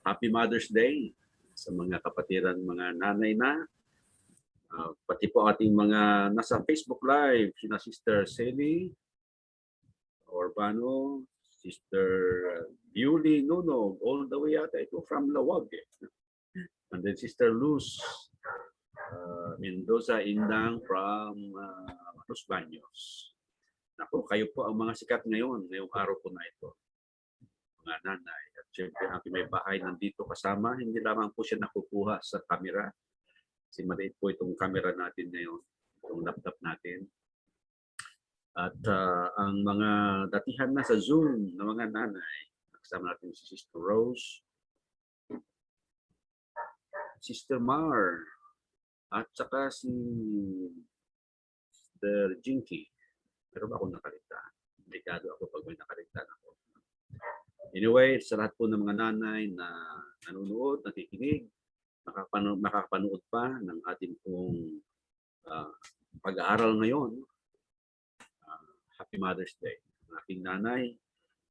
Happy Mother's Day sa mga kapatiran, mga nanay na. Pati po ating mga nasa Facebook Live, sina Sister Selly Orbano, Sister Beauty Nuno, all the way ata ito from Lawag. And then Sister Luz Mendoza Indang from Los Baños. Naku, kayo po ang mga sikat ngayong araw po na ito. Mga nanay. At syempre, ang may bahay nandito kasama. Hindi lamang po siya nakukuha sa camera. Kasi maliit po itong camera natin ngayon. Itong laptop natin. At ang mga datihan na sa Zoom na mga nanay. Kasama natin si Sister Rose, Sister Mar, at saka si Sister Jinky. Pero ba akong nakalita? Delikado ako pag may nakalita ako. Anyway, sa lahat po ng mga nanay na nanonood, nakikinig, makakapanood pa ng ating pong pag-aaral ngayon. Happy Mother's Day. Ang aking nanay,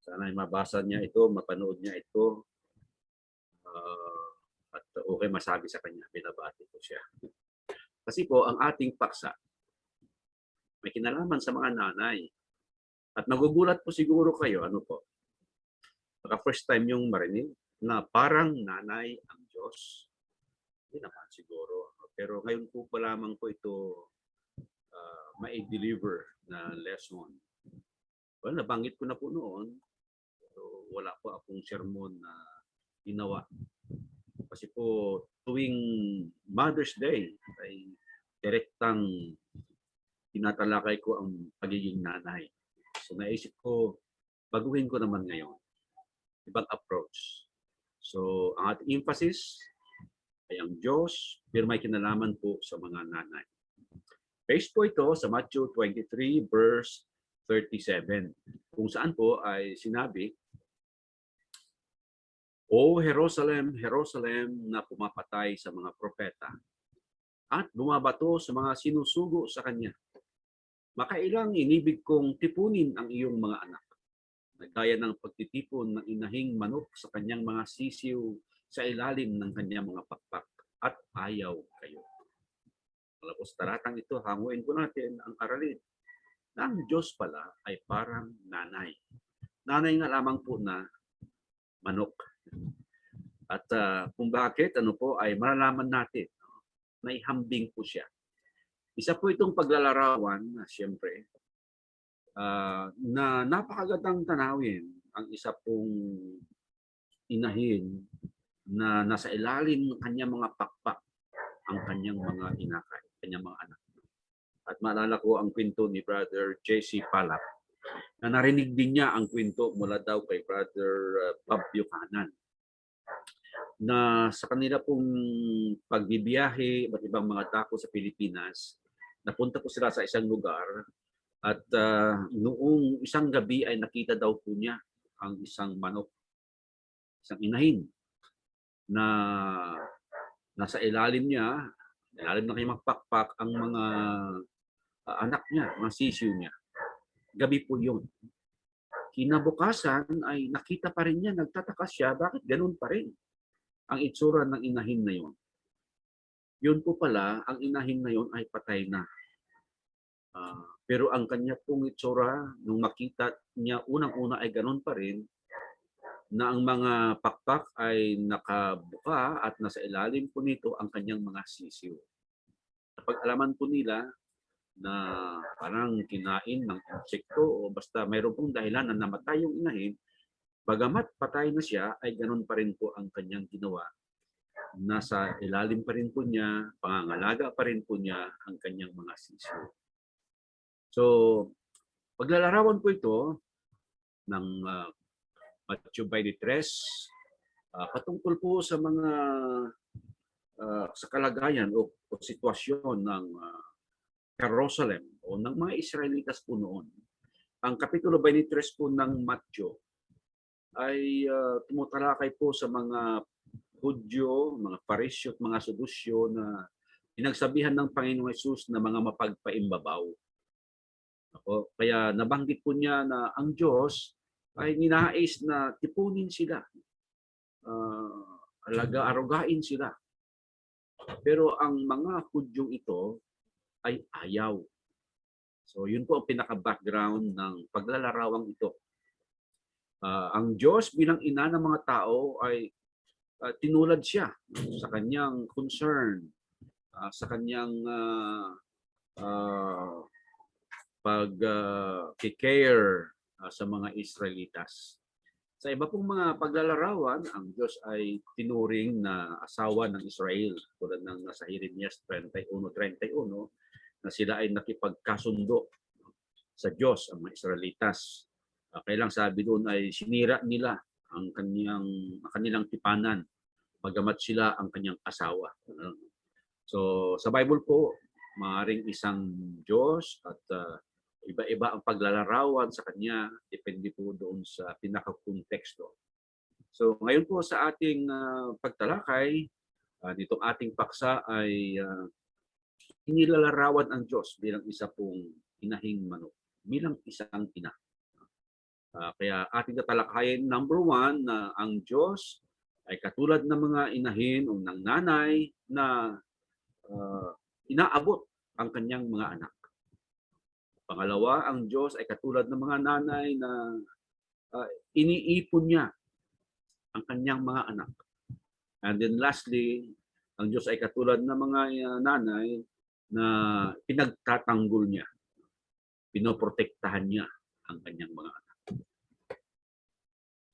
sana mabasa niya ito, mapanood niya ito. At okay masabi sa kanya, binabati ko siya. Kasi po, ang ating paksa, may kinalaman sa mga nanay. At nagugulat po siguro kayo, ano po, baka first time yung marinig na parang nanay ang Diyos. Hindi naman siguro. Pero ngayon po pa lamang po ito ma-deliver na lesson. Well, nabanggit ko na po noon, pero wala po akong sermon na ginawa. Kasi po tuwing Mother's Day ay direktang tinatalakay ko ang pagiging nanay. So naisip ko, baguhin ko naman ngayon. Ibang approach. So ang ating emphasis ay ang Diyos, pero may kinalaman po sa mga nanay. Based po ito sa Matthew 23 verse 37, kung saan po ay sinabi, O Jerusalem, Jerusalem na pumapatay sa mga propeta at bumabato sa mga sinusugo sa kanya. Makailang inibig kong tipunin ang iyong mga anak, na gaya ng pagtitipon ng inahing manok sa kanyang mga sisiw sa ilalim ng kanyang mga pakpak, at ayaw kayo. Malapos talatang ito, hanguin po natin ang aralin na ang Diyos pala ay parang nanay. Nanay nga lamang po na manok. At kung bakit, ano po, ay malalaman natin na ihambing po siya. Isa po itong paglalarawan, siyempre, na napakagandang tanawin ang isa pong inahin na nasa ilalim ng kanyang mga pakpak ang kanyang mga inakay, kanyang mga anak. At maalala ko ang kwento ni Brother J.C. Palak na narinig din niya ang kwento mula daw kay Brother Bob Buchanan na sa kanila pong pagbibiyahe at ibang mga dako sa Pilipinas, napunta po sila sa isang lugar at noong isang gabi ay nakita daw po niya ang isang manok, isang inahin na nasa ilalim niya, ilalim ng kanyang pakpak ang mga anak niya, mga sisiw niya. Gabi po yun. Kinabukasan ay nakita pa rin niya, nagtataka siya, bakit ganun pa rin ang itsura ng inahin na yun. Yun po pala, ang inahin na yun ay patay na. Pero ang kanya pong itsura, nung makita niya unang-una ay ganun pa rin, na ang mga pakpak ay nakabuka at nasa ilalim po nito ang kanyang mga sisiw. Napag-alaman po nila na parang kinain ng insekto o basta mayroon pong dahilan na namatay yung inahin, bagamat patay na siya, ay ganun pa rin po ang kanyang ginawa. Nasa ilalim pa rin po niya, pangangalaga pa rin po niya ang kanyang mga sisiw. So, paglalarawan po ito ng Matthew 23, patungkol po sa mga sa kalagayan o sitwasyon ng Jerusalem o ng mga Israelitas po noon. Ang Kapitulo 23 po ng Matthew ay tumutalakay po sa mga Hudyo, mga Parisyo at mga Sadusyo na pinagsabihan ng Panginoong Hesus na mga mapagpaimbabaw. Kaya nabanggit po niya na ang Diyos ay ninais na tipunin sila arugain sila. Pero ang mga Hudyong ito ay ayaw. So yun po ang pinaka-background ng paglalarawang ito. Ang Diyos bilang ina ng mga tao ay tinulad siya sa kanyang concern, sa kanyang pag-care sa mga Israelitas. Sa iba pong mga paglalarawan, ang Diyos ay tinuring na asawa ng Israel, tulad ng nasa Jeremias 31:31, na sila ay nakipagkasundo sa Diyos, ang mga Israelitas. Kailang sabi doon ay sinira nila ang kanilang tipanan, bagamat sila ang kanyang asawa. So sa Bible po, maaaring isang Diyos at iba-iba ang paglalarawan sa kanya, depende po doon sa pinaka-konteksto. So ngayon po sa ating pagtalakay, nitong ating paksa ay inilalarawan ang Diyos bilang isa pong inahing manok, bilang isang ina. Kaya ating tatalakayin, number 1, na ang Diyos ay katulad ng mga inahin o ng nanay na inaabot ang kanyang mga anak. Pangalawa, ang Diyos ay katulad ng mga nanay na iniipon niya ang kanyang mga anak. And then lastly, ang Diyos ay katulad ng mga nanay na pinagtatanggol niya, pinoprotektahan niya ang kanyang mga anak.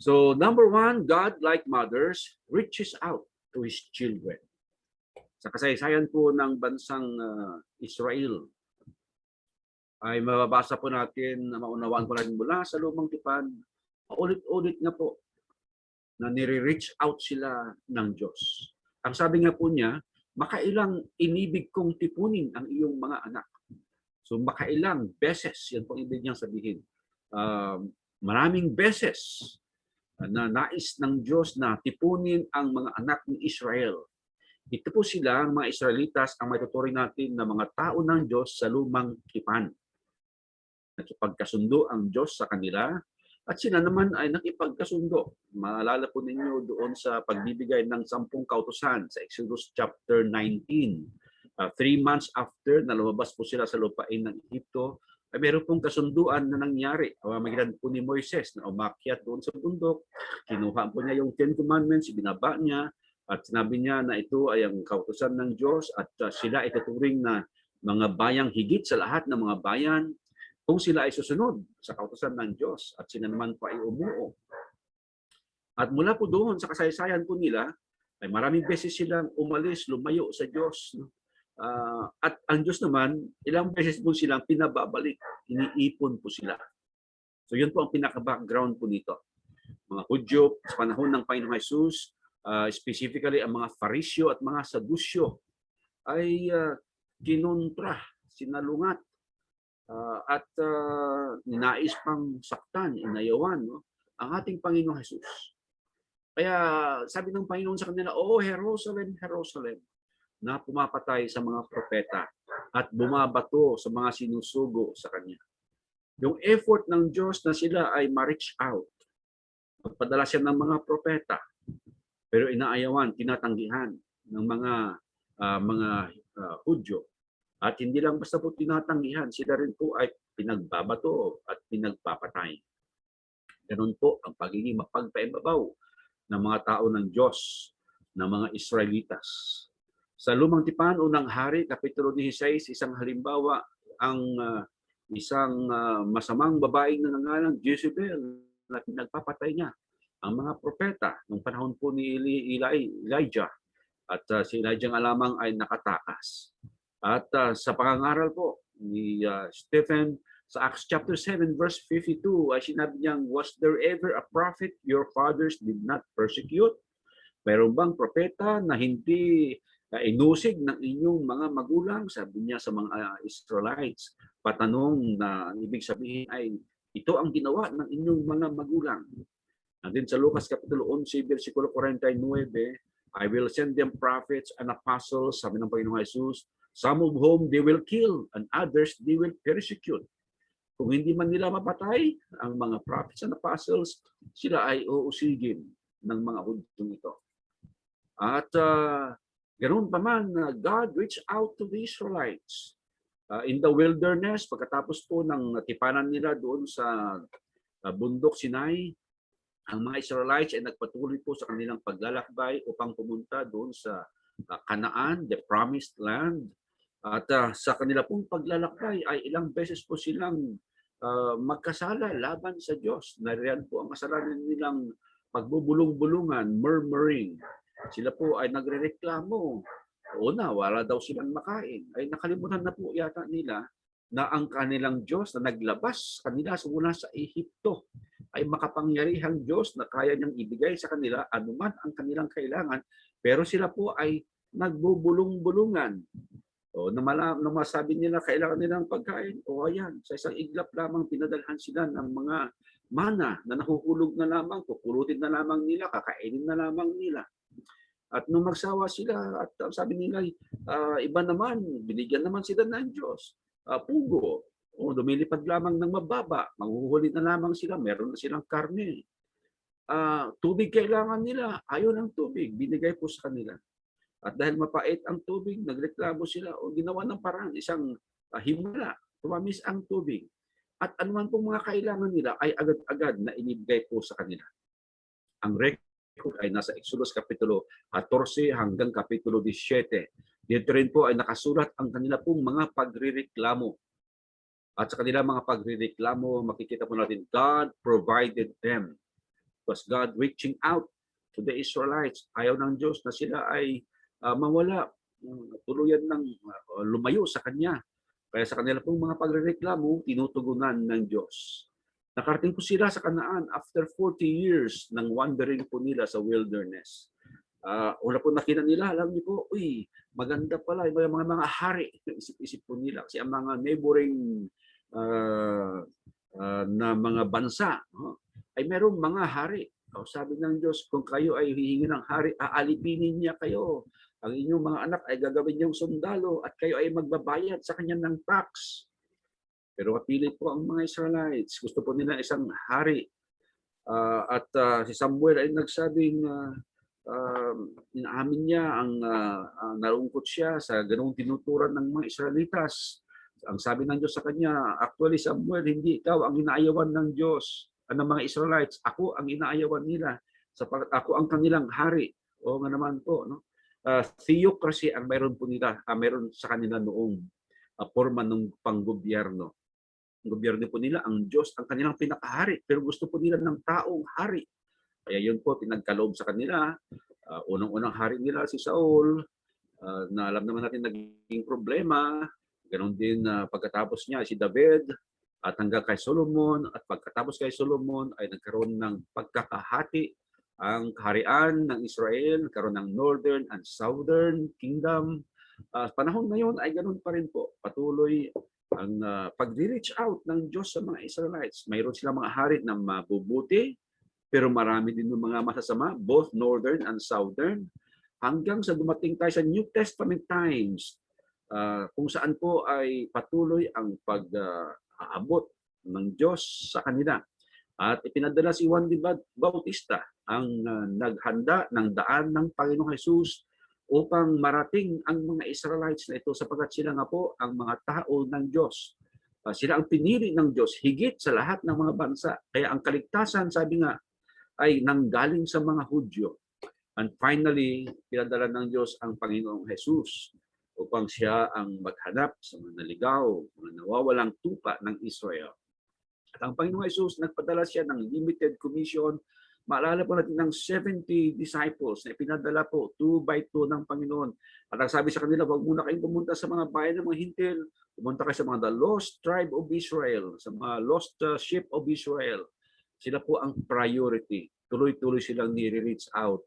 So number 1, God, like mothers, reaches out to His children. Sa kasaysayan po ng bansang Israel, ay mababasa po natin, maunawaan po natin mula sa Lumang Tipan, ulit-ulit na po na nire-reach out sila ng Diyos. Ang sabi nga po niya, makailang inibig kong tipunin ang iyong mga anak. So makailang beses, yan po ibig niyang sabihin. Maraming beses na nais ng Diyos na tipunin ang mga anak ni Israel. Ito po sila, ang mga Israelitas, ang matuturing natin na mga tao ng Diyos sa Lumang Tipan. Nakipagkasundo ang Diyos sa kanila at sila naman ay nakipagkasundo. Maalala po ninyo doon sa pagbibigay ng 10 kautusan sa Exodus chapter 19. 3 months after na lumabas po sila sa lupain ng Egypto, ay meron pong kasunduan na nangyari. Magitan po ni Moises na umakyat doon sa bundok. Kinuha po niya yung 10 Commandments, binaba niya at sinabi niya na ito ay ang kautusan ng Diyos at sila ay tuturing na mga bayang higit sa lahat ng mga bayan kung sila ay susunod sa kautusan ng Diyos at sila naman po ay umuo. At mula po doon sa kasaysayan po nila, ay maraming beses silang umalis, lumayo sa Diyos. At ang Diyos naman, ilang beses po silang pinababalik, iniipon po sila. So yun po ang pinaka-background po nito. Mga Hudyo sa panahon ng Panginoong Jesus, specifically ang mga Fariseo at mga Sadusyo, ay kinontra, sinalungat, at ninais pang saktan, inayawan ang ating Panginoong Jesus. Kaya sabi ng Panginoon sa kanila, "Oh, Jerusalem, Jerusalem, na pumapatay sa mga propeta at bumabato sa mga sinusugo sa Kanya." Yung effort ng Diyos na sila ay ma-reach out. Magpadala siya ng mga propeta, pero inaayawan, tinatanggihan ng mga Hudyo. At hindi lang basta po tinatanggihan, sila rin po ay pinagbabato at pinagpapatay. Ganun po ang pagiging mapagpaibabaw ng mga tao ng Diyos, ng mga Israelitas. Sa Lumang Tipan, Unang Hari, Kapitulo 16, isang halimbawa, ang isang masamang babaeng nangangalang Jezebel na pinagpapatay niya ang mga propeta nung panahon po ni Elijah. At si Elijah nga lamang ay nakatakas. At sa pangangaral po ni Stephen sa Acts chapter 7 verse 52, ay sinabi niyang, "Was there ever a prophet your fathers did not persecute?" Mayroon bang propeta na hindi inusig ng inyong mga magulang? Sabi niya sa mga Israelites. Patanong na ibig sabihin ay, ito ang ginawa ng inyong mga magulang. And then sa Lucas Kapitulo 11, versikulo 49, "I will send them prophets and apostles," sabi ng Panginoong Jesus, "some of whom they will kill and others they will persecute." Kung hindi man nila mapatay ang mga prophets and apostles, sila ay uusigin ng mga Hudyong ito. At ganoon pa man, God reached out to the Israelites in the wilderness. Pagkatapos po ng natipanan nila doon sa bundok Sinai, ang mga Israelites ay nagpatuloy po sa kanilang paglalakbay upang pumunta doon sa Canaan, the promised land. At sa kanila pong paglalakbay ay ilang beses po silang magkasala laban sa Diyos. Nariyan po ang kasalanan nilang pagbubulong-bulungan, murmuring. Sila po ay nagrereklamo. Una, wala daw silang makain. Ay nakalimutan na po yata nila na ang kanilang Diyos na naglabas kanila mula sa Ehipto ay makapangyarihang Diyos na kaya niyang ibigay sa kanila anuman ang kanilang kailangan. Pero sila po ay nagbubulong-bulungan. O, nung masabi nila kailangan nilang pagkain, o ayan, sa isang iglap lamang pinadalhan sila ng mga mana na nahuhulog na lamang, pupulutin na lamang nila, kakainin na lamang nila. At nung magsawa sila, at sabi nila, iba naman, binigyan naman sila ng Diyos. Pugo, o lumilipad lamang ng mababa, manghuhuli na lamang sila, meron na silang karne. Tubig kailangan nila, ayaw ng tubig, binigay po sa kanila. At dahil mapait ang tubig, nagreklamo sila o ginawa ng paraan, isang himala, tumamis ang tubig. At anuman pong mga kailangan nila ay agad-agad na inibigay po sa kanila. Ang record ay nasa Exodus Kapitulo 14 hanggang Kapitulo 17. Dito rin po ay nakasulat ang kanila pong mga pagrireklamo. At sa kanila mga pagrireklamo, makikita po natin, God provided them. It was God reaching out to the Israelites. Ayaw ng Diyos na sila ay mawala, tuluyan ng lumayo sa Kanya. Kaya sa kanila pong mga pagrereklamo, tinutugunan ng Diyos. Nakarating po sila sa Canaan after 40 years ng wandering po nila sa wilderness. Una po nakita nila, alam niyo po, uy, maganda pala, yung mga hari. Isip-isip po nila kasi ang mga neighboring na mga bansa ay merong mga hari. Sabi ng Diyos, kung kayo ay hihingi ng hari, aalipinin niya kayo. Ang inyong mga anak ay gagawin niyang sundalo at kayo ay magbabayad sa kanya ng tax. Pero kapilit po ang mga Israelites. Gusto po nila isang hari. At si Samuel ay nagsabing, inaamin niya ang nalungkot siya sa ganung tinuturan ng mga Israelitas. Ang sabi ng Diyos sa kanya, actually Samuel, hindi ikaw ang inaayawan ng Diyos, ng mga Israelites. Ako ang inaayawan nila sapagkat ako ang kanilang hari. O nga naman po, no? Theocracy ang mayroon po nila, mayroon sa kanila noong forma ng panggobyerno. Ang gobyerno po nila, ang Diyos ang kanilang pinakahari, pero gusto po nila ng taong hari. Kaya yun po, pinagkaloob sa kanila. Unang-unang hari nila si Saul, na alam naman natin naging problema. Ganon din pagkatapos niya si David, at hanggang kay Solomon, at pagkatapos kay Solomon ay nagkaroon ng pagkakahati ang kaharian ng Israel, nagkaroon ng Northern and Southern Kingdom. Panahon ngayon ay ganoon pa rin po. Patuloy ang pag-reach out ng Diyos sa mga Israelites. Mayroon silang mga hari na mabubuti, pero marami din ng mga masasama, both Northern and Southern, hanggang sa dumating tayo sa New Testament times, kung saan po ay patuloy ang pag-aabot ng Diyos sa kanila. At ipinadala si Juan de Bautista ang naghanda ng daan ng Panginoong Hesus upang marating ang mga Israelites na ito sapagkat sila nga po ang mga tao ng Diyos. Sila ang pinili ng Diyos higit sa lahat ng mga bansa. Kaya ang kaligtasan, sabi nga, ay nanggaling sa mga Hudyo. And finally, pinadala ng Diyos ang Panginoong Hesus upang siya ang maghanap sa mga naligaw, mga nawawalang tupa ng Israel. At ang Panginoong Hesus, nagpadala siya ng limited commission. Maalala po natin ng 70 disciples na ipinadala po 2 by 2 ng Panginoon. At ang sabi sa kanila, huwag muna kayong pumunta sa mga bayan ng mga hintil. Pumunta kayo sa mga the lost tribe of Israel, sa mga lost sheep of Israel. Sila po ang priority. Tuloy-tuloy silang nire-reach out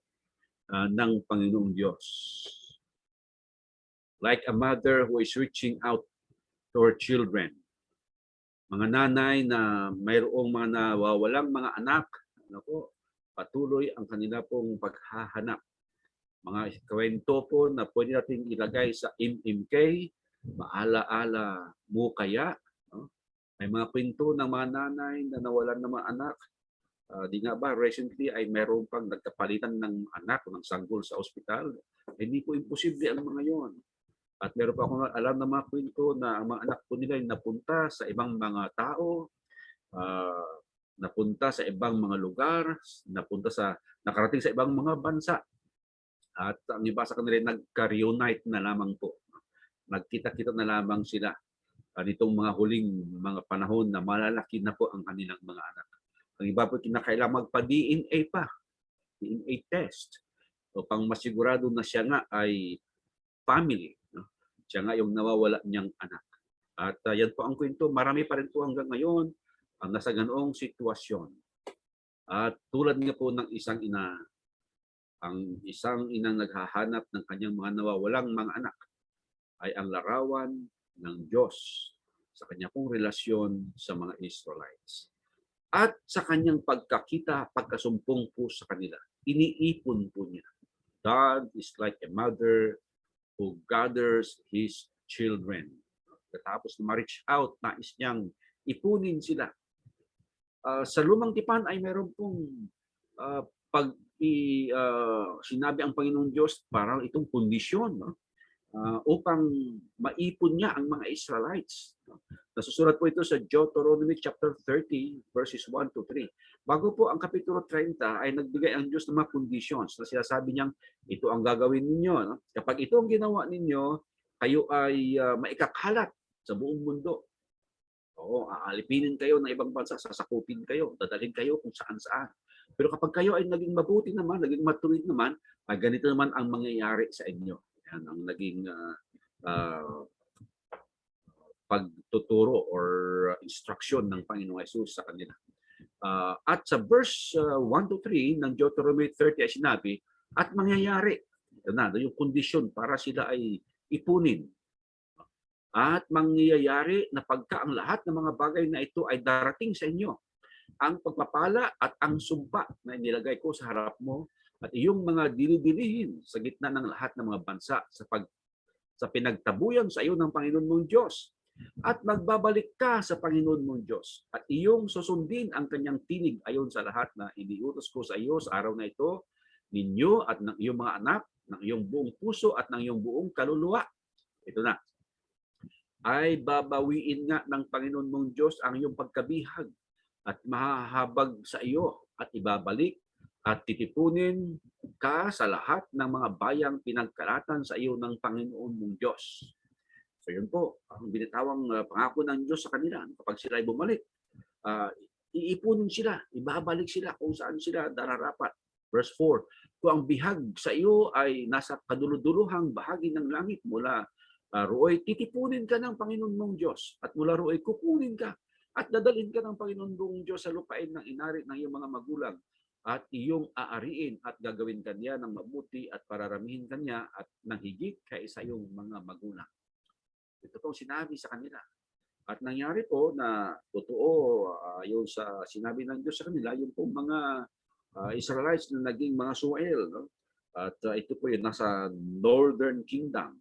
ng Panginoong Diyos. Like a mother who is reaching out to her children. Mga nanay na mayroong mga nawawalang mga anak, patuloy ang kanila pong paghahanap. Mga kwento po na pwede natin ilagay sa MMK, maala-ala mo kaya. May mga kwento ng mga nanay na nawalan ng mga anak. Di nga ba recently ay meron pang nagkapalitan ng anak o ng sanggol sa ospital? Hindi po imposible ang mga yon. At meron pa akong alam na mga kwento na ang mga anak po nila ay napunta sa ibang mga tao, ah, napunta sa ibang mga lugar, nakarating sa ibang mga bansa. At ang iba sa kanila ay nagka-reunite na lamang po. Nagkita-kita na lamang sila nitong mga huling mga panahon na malalaki na po ang kanilang mga anak. Ang iba po kinakailangan magpa-DNA pa, DNA test, upang masigurado na siya nga ay family. No? Siya nga yung nawawala niyang anak. At yan po ang kwento. Marami pa rin po hanggang ngayon ang nasa ganoong sitwasyon. At tulad nga po ng isang ina, ang isang inang naghahanap ng kanyang mga nawawalang mga anak ay ang larawan ng Diyos sa kanya pong relasyon sa mga Israelites. At sa kanyang pagkakita, pagkasumpong po sa kanila, iniipon po niya. God is like a mother who gathers his children. Tapos na ma-reach out, nais niyang ipunin sila. Sa lumang tipan ay meron pong pag sinabi ang Panginoong Diyos, parang itong kondisyon, no? Upang maipon niya ang mga Israelites. Nasusulat po ito sa Deuteronomy chapter 30 verses 1 to 3. Bago po ang kapitulo 30 ay nagbigay ang Diyos ng mga conditions na sinasabi niyang ito ang gagawin ninyo. No? Kapag ito ang ginawa ninyo, kayo ay maikakalat sa buong mundo. Oo, aalipinin kayo ng ibang bansa, sasakupin kayo, dadalhin kayo kung saan-saan. Pero kapag kayo ay naging mabuti naman, naging matuwid naman, ay ganito naman ang mangyayari sa inyo. Yan ang naging pagtuturo or instruction ng Panginoong Hesus sa kanila. At sa verse 1 to 3 ng Deuteronomy 30 ay sinabi, at mangyayari, yung kondisyon para sila ay ipunin. At mangyayari na pagka ang lahat ng mga bagay na ito ay darating sa inyo, ang pagpapala at ang sumpa na inilagay ko sa harap mo at iyong mga dinidilihin sa gitna ng lahat ng mga bansa sa pinagtabuyan sa iyo ng Panginoon mong Diyos. At magbabalik ka sa Panginoon mong Diyos at iyong susundin ang kanyang tinig ayon sa lahat na iniutos ko sa iyo sa araw na ito, ninyo at ng iyong mga anak, ng iyong buong puso at ng iyong buong kaluluwa. Ito na. Ay babawiin nga ng Panginoon mong Diyos ang iyong pagkabihag at mahahabag sa iyo at ibabalik at titipunin ka sa lahat ng mga bayang pinagkalatan sa iyo ng Panginoon mong Diyos. So yun po, ang binitawang pangako ng Diyos sa kanila. Kapag sila ay bumalik, iipunin sila, ibabalik sila kung saan sila dararapat. Verse 4, kung ang bihag sa iyo ay nasa kaduluduluhang bahagi ng langit mula rooy, titipunin ka ng Panginoon mong Diyos at mula rooy, kukunin ka at dadalhin ka ng Panginoon mong Diyos sa lupain ng inari ng iyong mga magulang at iyong aariin at gagawin kanya ng mabuti at pararamihin kanya at ng higit kaysa iyong mga magulang. Ito pong sinabi sa kanila. At nangyari po na totoo yung sa sinabi ng Diyos sa kanila, yung pong mga Israelites na naging mga Suwael. No? At ito po yung nasa Northern Kingdom.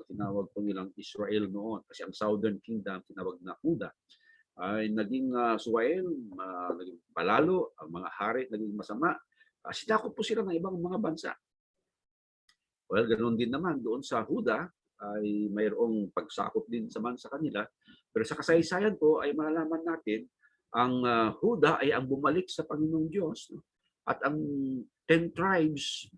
Tinawag po nilang Israel noon. Kasi ang Southern Kingdom, tinawag na Huda. Ay naging Suwael, naging palalo, ang mga hari naging masama. Sinakop po sila ng ibang mga bansa. Well, ganoon din naman doon sa Huda, ay mayroong pagsakop din sa kanila. Pero sa kasaysayan po ay malalaman natin ang Huda ay ang bumalik sa Panginoong Diyos. No? At ang 10 tribes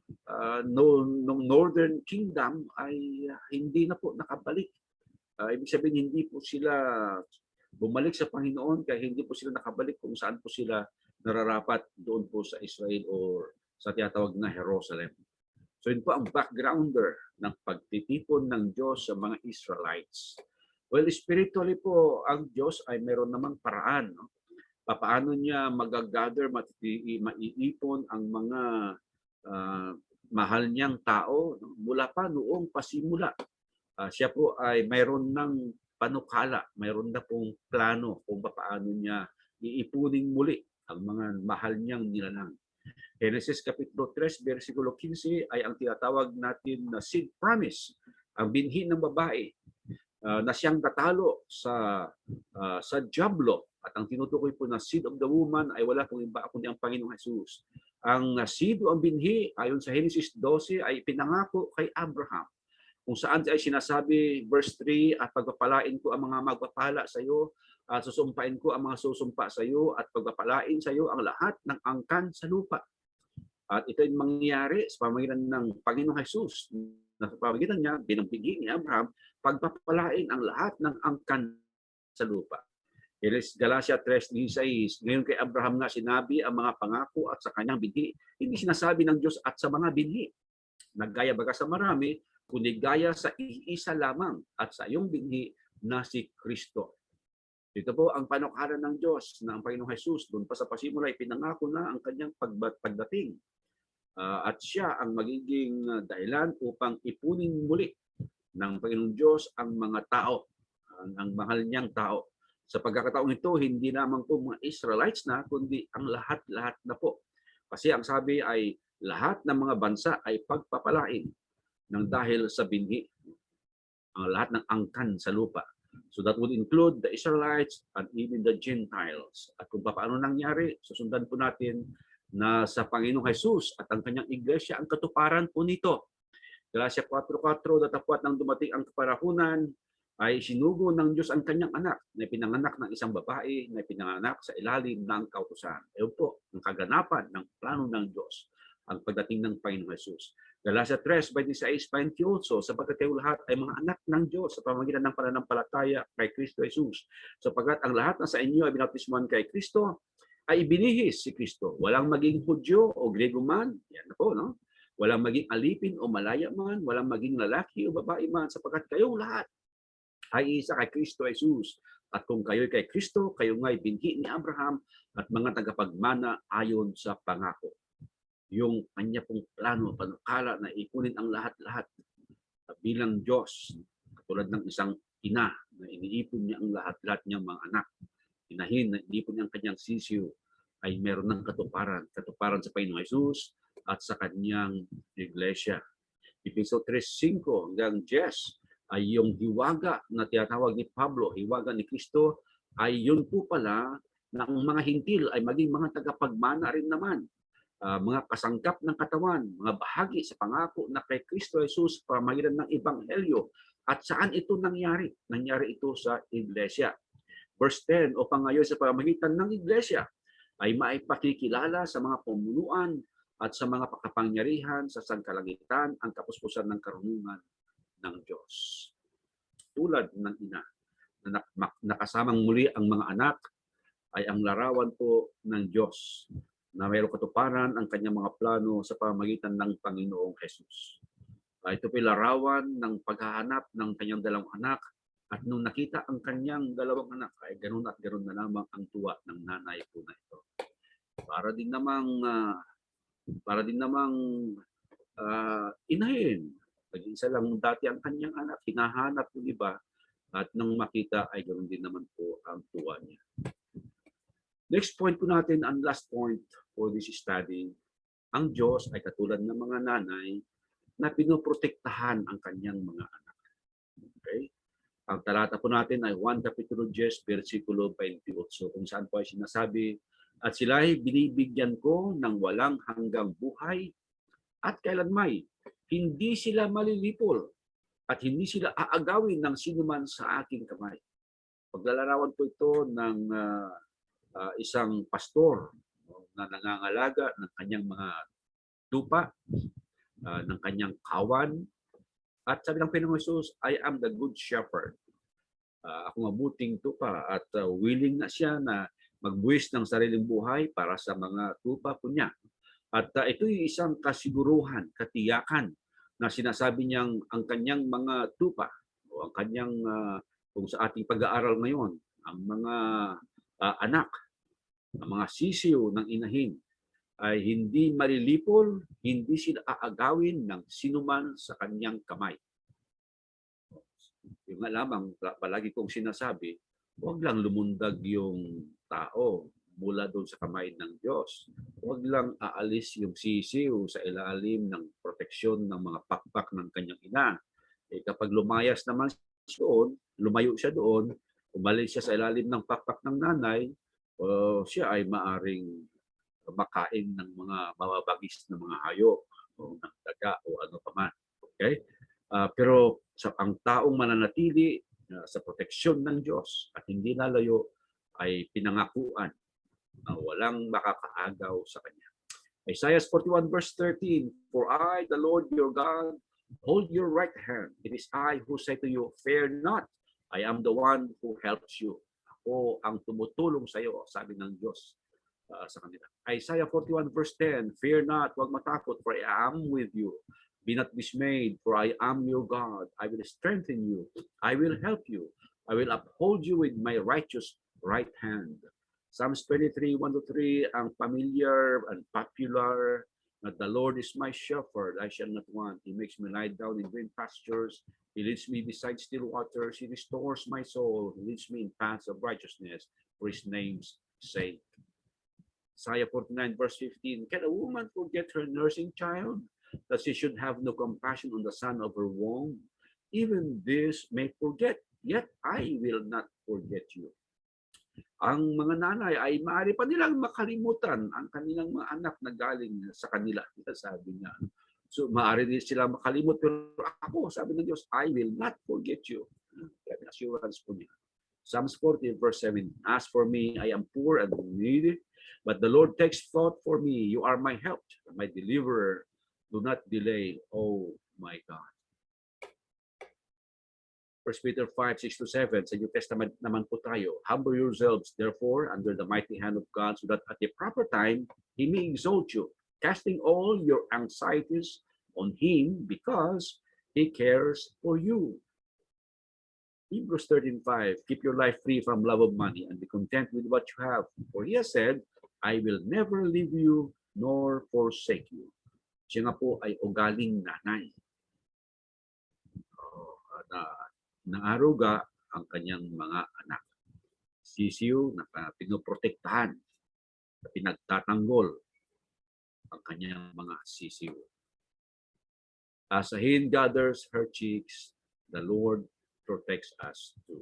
ng Northern Kingdom ay hindi na po nakabalik. Ibig sabihin hindi po sila bumalik sa Panginoon kaya hindi po sila nakabalik kung saan po sila nararapat doon po sa Israel o sa tinatawag na Jerusalem. So yun po ang backgrounder ng pagtitipon ng Diyos sa mga Israelites. Well, spiritually po, ang Diyos ay meron namang paraan. No? Paano niya mag-gather, maiipon ang mga mahal niyang tao no? Mula pa noong pasimula. Siya po ay mayroon ng panukala, mayroon na pong plano kung paano niya iipunin muli ang mga mahal niyang nilalang. Genesis Kapitulo 3, versikulo 15 ay ang tinatawag natin na seed promise, ang binhi ng babae na siyang tatalo sa Diablo At ang tinutukoy po na seed of the woman ay wala pong iba kundi ang Panginoong Jesus. Ang seed o ang binhi, ayon sa Genesis 12, ay pinangako kay Abraham. Kung saan ay sinasabi, verse 3, at pagpapalain ko ang mga magpapala sa iyo, at susumpain ko ang mga susumpa sa iyo, at pagpapalain sa iyo ang lahat ng angkan sa lupa. At ito ay mangyayari sa pamamagitan ng Panginoong Jesus, na sa pamamagitan niya, binagbigay ni Abraham, pagpapalain ang lahat ng angkan sa lupa. Galatia 3:16, ngayon kay Abraham nga sinabi ang mga pangako at sa kanyang binhi. Hindi sinasabi ng Diyos at sa mga binhi. Naggaya baga sa marami, kundi gaya sa iisa lamang at sa iyong binhi na si Kristo. Ito po ang panukala ng Diyos na ang Panginoong Jesus doon pa sa pasimula ay pinangako na ang kanyang pagdating. At siya ang magiging dahilan upang ipunin muli ng Panginoong Diyos ang mga tao, ang mahal niyang tao. Sa pagkakataong ito, hindi lamang po mga Israelites na, kundi ang lahat-lahat na po. Kasi ang sabi ay lahat ng mga bansa ay pagpapalain ng dahil sa binhi, ang lahat ng angkan sa lupa. So that would include the Israelites and even the Gentiles. At kung paano nangyari, susundan po natin na sa Panginoong Jesus at ang kanyang iglesia ang katuparan po nito. Galatia 4:4, datapwat nang dumating ang kaparahunan, ay sinugo ng Diyos ang kanyang anak na pinanganak ng isang babae na pinanganak sa ilalim ng kautusan. Ayun po, ang kaganapan ng plano ng Diyos, ang pagdating ng Panginoong Jesus. Galatia 3:26-28, sapagkat kayo lahat ay mga anak ng Diyos sa pamamagitan ng pananampalataya kay Kristo Jesus. Sapagkat ang lahat na sa inyo ay binautismuhan kay Kristo, ay ibinihis si Kristo. Walang maging Hudyo o Grego man, yan na po, no? Walang maging alipin o malaya man, walang maging lalaki o babae man, sapagkat kayong lahat ay isa kay Kristo Jesus. At kung kayo'y kay Kristo, kayo nga'y binhi ni Abraham at mga tagapagmana ayon sa pangako. Yung kanya pong plano, panukala na ikunin ang lahat-lahat bilang Diyos, katulad ng isang ina na iniipon niya ang lahat-lahat niyang mga anak. Inahin na iniipon niya ang kanyang sisiyo, ay meron ng katuparan sa Panginoong Jesus at sa kanyang iglesia. Episode 3:5 hanggang 10 ay yung hiwaga na tinatawag ni Pablo, hiwaga ni Kristo, ay yun po pala na ang mga hintil ay maging mga tagapagmana rin naman. Mga kasangkap ng katawan, mga bahagi sa pangako na kay Kristo Jesus pamamagitan ng Ebanghelyo. At saan ito nangyari? Nangyari ito sa iglesia. Verse 10, upang ngayon sa pamamagitan ng iglesia ay maipakikilala sa mga pamunuan at sa mga pakapangyarihan sa sangkalangitan ang kapuspusan ng karunungan ng Diyos. Tulad ng ina na nakasamang muli ang mga anak ay ang larawan po ng Diyos na mayroong katuparan ang kanyang mga plano sa pamamagitan ng Panginoong Jesus. Ito po larawan ng paghahanap ng kanyang dalawang anak at nung nakita ang kanyang dalawang anak ay ganoon at ganoon na lamang ang tuwa ng nanay po na ito. Para din namang inahin. Nag-isa lang dati ang kanyang anak, hinahanap ng iba, at nang makita ay ganoon din naman po ang tuwa niya. Next point po natin, ang last point for this study, ang Diyos ay katulad ng mga nanay na pinoprotektahan ang kanyang mga anak. Okay? Ang talata po natin ay 1 Kapitulo 10, versikulo 28, kung saan po ay sinasabi, at sila ay binibigyan ko ng walang hanggang buhay at kailanmay. Hindi sila malilipol at hindi sila aagawin ng sinuman sa aking kamay. Paglalarawan po ito ng isang pastor na nangangalaga ng kanyang mga tupa, ng kanyang kawan. At sabi ng Panginoong Jesus, I am the good shepherd. Ako mabuting tupa at willing na siya na magbuwis ng sariling buhay para sa mga tupa po niya. At ito'y isang kasiguruhan, katiyakan na sinasabi niyang ang kanyang mga tupa o ang kanyang, kung sa ating pag-aaral ngayon, ang mga anak, ang mga sisiyo ng inahin ay hindi malilipol, hindi sila aagawin ng sinuman sa kanyang kamay. Yung nga lamang, palagi kong sinasabi, huwag lang lumundag yung tao mula doon sa kamay ng Diyos. Huwag lang aalis yung sisiw sa ilalim ng proteksyon ng mga pakpak ng kanyang ina. Kapag lumayas naman doon, lumayo siya doon, umalis siya sa ilalim ng pakpak ng nanay, siya ay maaring makain ng mga mababagis na mga hayop o ng daga o ano pa man. Okay? Pero ang taong mananatili sa proteksyon ng Diyos at hindi lalayo ay pinangakuan na walang makakaagaw sa kanya. Isaiah 41 verse 13, For I, the Lord your God, hold your right hand. It is I who say to you, fear not. I am the one who helps you. Ako ang tumutulong sa iyo, sabi ng Diyos sa kanila. Isaiah 41 verse 10, Fear not, huwag matakot, for I am with you. Be not dismayed, for I am your God. I will strengthen you. I will help you. I will uphold you with my righteous right hand. Psalms 23, 1-3, ang familiar and popular, that the Lord is my shepherd, I shall not want. He makes me lie down in green pastures. He leads me beside still waters. He restores my soul. He leads me in paths of righteousness for his name's sake. Isaiah 49 verse 15, Can a woman forget her nursing child, that she should have no compassion on the son of her womb? Even this may forget, yet I will not forget you. Ang mga nanay ay maaari pa nilang makalimutan ang kanilang mga anak na galing sa kanila, sabi niya. So maaari din sila makalimut, pero ako, sabi ng Diyos, I will not forget you. Kaya assurance po niya. Psalms 40 verse 7, As for me, I am poor and needy, but the Lord takes thought for me. You are my help, my deliverer. Do not delay, oh my God. 1 Peter 5, 6-7, sa New Testament naman po tayo, Humble yourselves, therefore, under the mighty hand of God, so that at the proper time, He may exalt you, casting all your anxieties on Him, because He cares for you. Hebrews 13:5, Keep your life free from love of money, and be content with what you have. For He has said, I will never leave you, nor forsake you. Siya nga po ay ugaling nanay. Naaruga ang kanyang mga anak. Sisiw na pinoprotektahan, na pinagtatanggol ang kanyang mga sisiw. As a hen gathers her chicks, the Lord protects us too.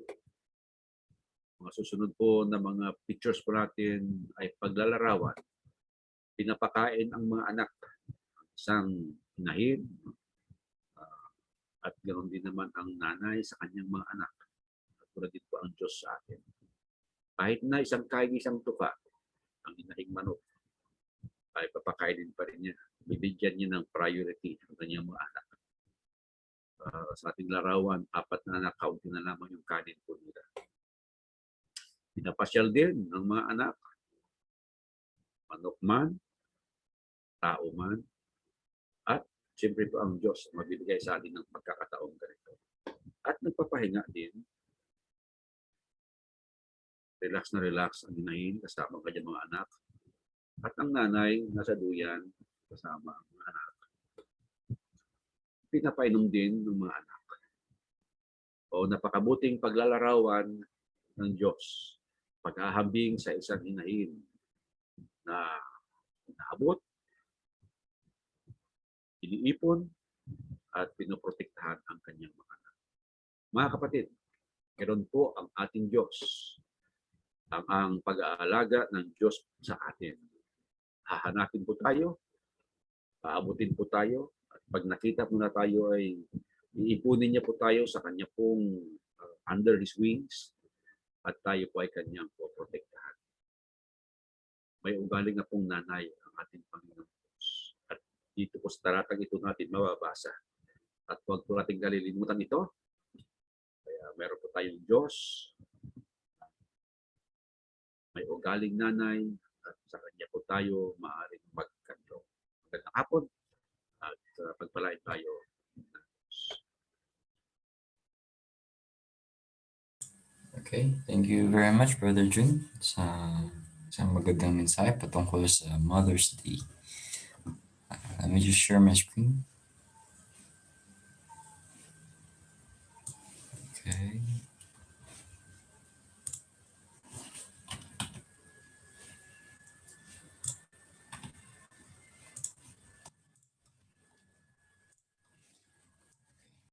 Mga susunod po na mga pictures po natin ay paglalarawan. Pinapakain ang mga anak, isang inahin, at ganoon din naman ang nanay sa kanyang mga anak. At tulad din po ang Diyos sa atin. Kahit na isang kain, isang tuka, ang inahing manok, ay papakainin pa rin niya. Bibigyan niya ng priority ang kanyang mga anak. Sa ating larawan, 4 na anak, kaunti na lamang yung kanin po nila. Pinapasyal din ng mga anak, manok man, tao man, at siyempre po ang Diyos magbibigay sa atin ng pagkakataong ganito. At nagpapahinga din, relax na relax ang inahin kasama ang kanyang mga anak. At ang nanay nasa duyan kasama ang mga anak. Pinapainom din ng mga anak. O napakabuting paglalarawan ng Diyos. Paghahambing sa isang inahin na naabot, iniipon, at pinoprotektahan ang kanyang mga anak. Mga kapatid, meron po ang ating Diyos, ang pag-aalaga ng Diyos sa atin. Hahanapin po tayo, aabutin po tayo, at pag nakita po na tayo ay iipunin niya po tayo sa kanya pong under His wings, at tayo po ay kanyang poprotektahan. May ugaling na pong nanay ang ating Panginoon. At dito po sa talatang ito natin mababasa. At huwag po natin kalilimutan ito. Kaya meron po tayong Diyos, may ugaling nanay, at sa kanya po tayo maaaring magkanto. Magandang hapon at pagpalain tayo. Okay, thank you very much, Brother Jun, sa isang magandang mensahe patungkol sa Mother's Day. Let me just share my screen. Okay.